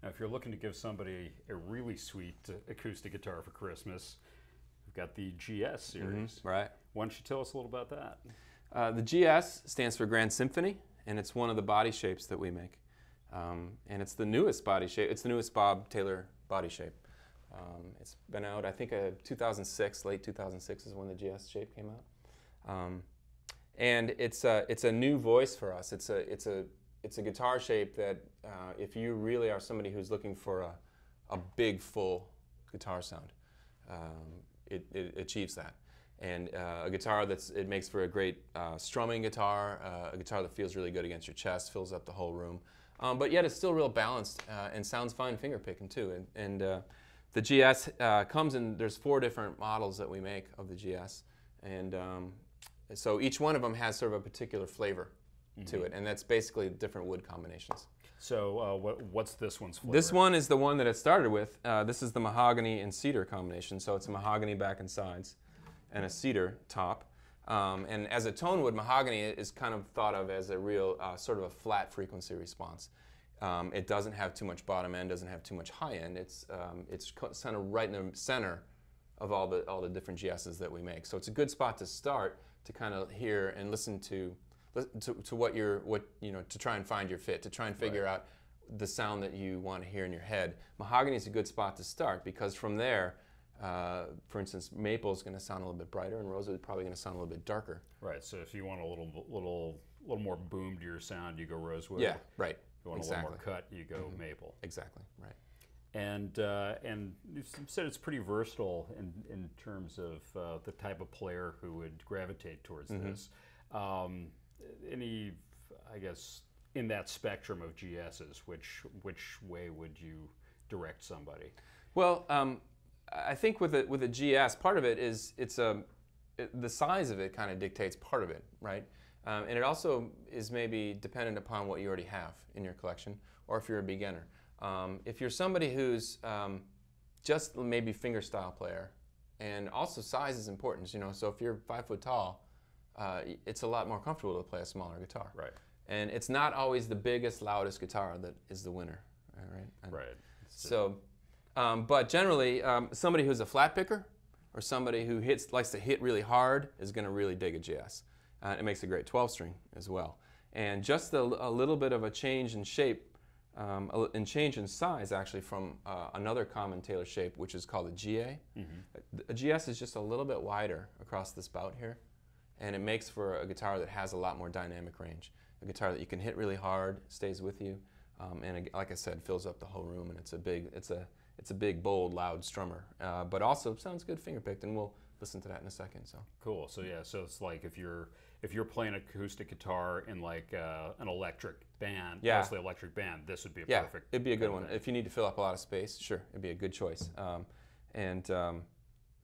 Now, if you're looking to give somebody a really sweet acoustic guitar for Christmas, we've got the GS series. Right. Why don't you tell us a little about that? The GS stands for Grand Symphony, and it's one of the body shapes that we make. And it's the newest body shape. It's the newest Bob Taylor body shape. It's been out, I think, 2006, late 2006 is when the GS shape came out. And it's a new voice for us. It's a guitar shape that if you really are somebody who's looking for a big, full guitar sound, it achieves that. And a guitar it makes for a great strumming guitar, a guitar that feels really good against your chest, fills up the whole room. But yet it's still real balanced and sounds fine finger picking too. And the GS comes in, there's 4 different models that we make of the GS. And so each one of them has sort of a particular flavor to it. And that's basically different wood combinations. So what's this one's flavor? This one is the one that it started with. This is the mahogany and cedar combination. So it's a mahogany back and sides and a cedar top. And as a tone wood, mahogany is kind of thought of as a real sort of a flat frequency response. It doesn't have too much bottom end, doesn't have too much high end. It's kind of right in the center of all the different GSs that we make. So it's a good spot to start to kind of hear and listen to what to try and find your fit, to try and figure out the sound that you want to hear in your head. Mahogany is a good spot to start because from there, for instance, maple is going to sound a little bit brighter, and rosewood is probably going to sound a little bit darker. Right. So if you want a little more boom to your sound, you go rosewood. Yeah. Right. If you want a little more cut, you go maple. Exactly. Right. And you said it's pretty versatile in terms of the type of player who would gravitate towards this. Any, I guess, in that spectrum of GSs, which way would you direct somebody? Well, I think with a GS, part of it is the size of it kind of dictates part of it, right? And it also is maybe dependent upon what you already have in your collection, or if you're a beginner. If you're somebody who's just maybe fingerstyle player, and also size is important, so if you're 5 foot tall, it's a lot more comfortable to play a smaller guitar. Right. And it's not always the biggest, loudest guitar that is the winner, right? Right. So, but generally, somebody who's a flat picker or somebody who likes to hit really hard is going to really dig a GS. It makes a great 12-string as well. And just a little bit of a change in shape and change in size actually from another common Taylor shape, which is called a GA. A GS is just a little bit wider across the spout here, and it makes for a guitar that has a lot more dynamic range. A guitar that you can hit really hard, stays with you, and like I said, fills up the whole room, and it's a big, bold, loud strummer, but also sounds good finger-picked, and we'll listen to that in a second. So cool. So yeah, so it's like if you're playing acoustic guitar in like an electric band, mostly electric band, this would be a perfect. It'd be a good one. If you need to fill up a lot of space, sure, it'd be a good choice. And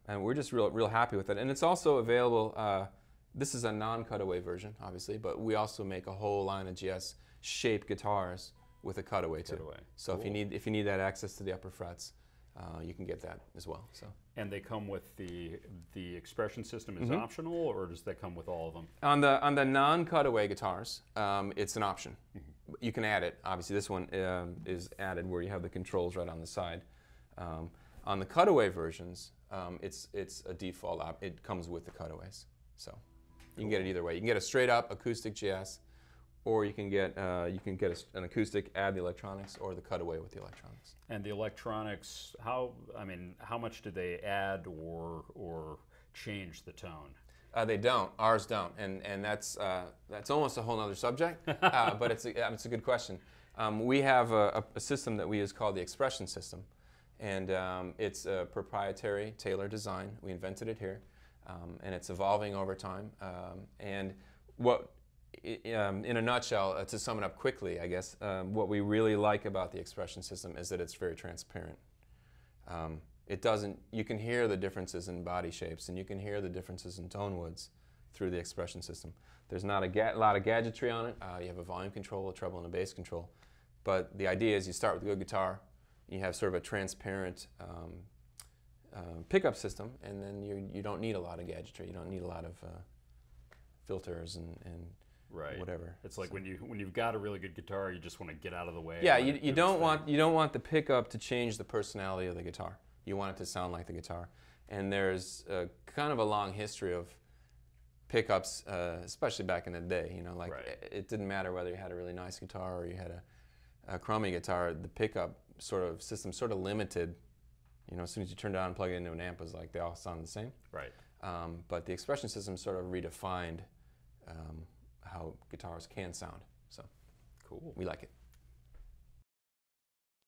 we're just real happy with it. And it's also available. This is a non-cutaway version, obviously, but we also make a whole line of GS-shaped guitars with a cutaway too. So cool. if you need that access to the upper frets, you can get that as well. So. And they come with the expression system is optional, or does that come with all of them? On the non-cutaway guitars, it's an option. You can add it. Obviously, this one is added where you have the controls right on the side. On the cutaway versions, it's a default. It comes with the cutaways. So you can get it either way. You can get a straight up acoustic GS, or you can get an acoustic, add the electronics, or the cutaway with the electronics. And the electronics, how much do they add or change the tone? They don't. Ours don't, and that's almost a whole other subject. But it's a good question. We have a system that we use called the expression system, and it's a proprietary Taylor design. We invented it here, and it's evolving over time. And what in a nutshell, to sum it up quickly, I guess, what we really like about the expression system is that it's very transparent. You can hear the differences in body shapes, and you can hear the differences in tone woods through the expression system. There's not a lot of gadgetry on it. You have a volume control, a treble, and a bass control. But the idea is you start with a good guitar, you have sort of a transparent pickup system, and then you don't need a lot of gadgetry. You don't need a lot of filters and Right. whatever. It's like when you've got a really good guitar, you just want to get out of the way. Yeah, you don't want the pickup to change the personality of the guitar. You want it to sound like the guitar. And there's kind of a long history of pickups, especially back in the day. You know, like it didn't matter whether you had a really nice guitar or you had a crummy guitar. The pickup system sort of limited. You know, as soon as you turned it on and plugged it into an amp, it was like they all sound the same. Right. But the expression system sort of redefined how guitars can sound. So cool. We like it.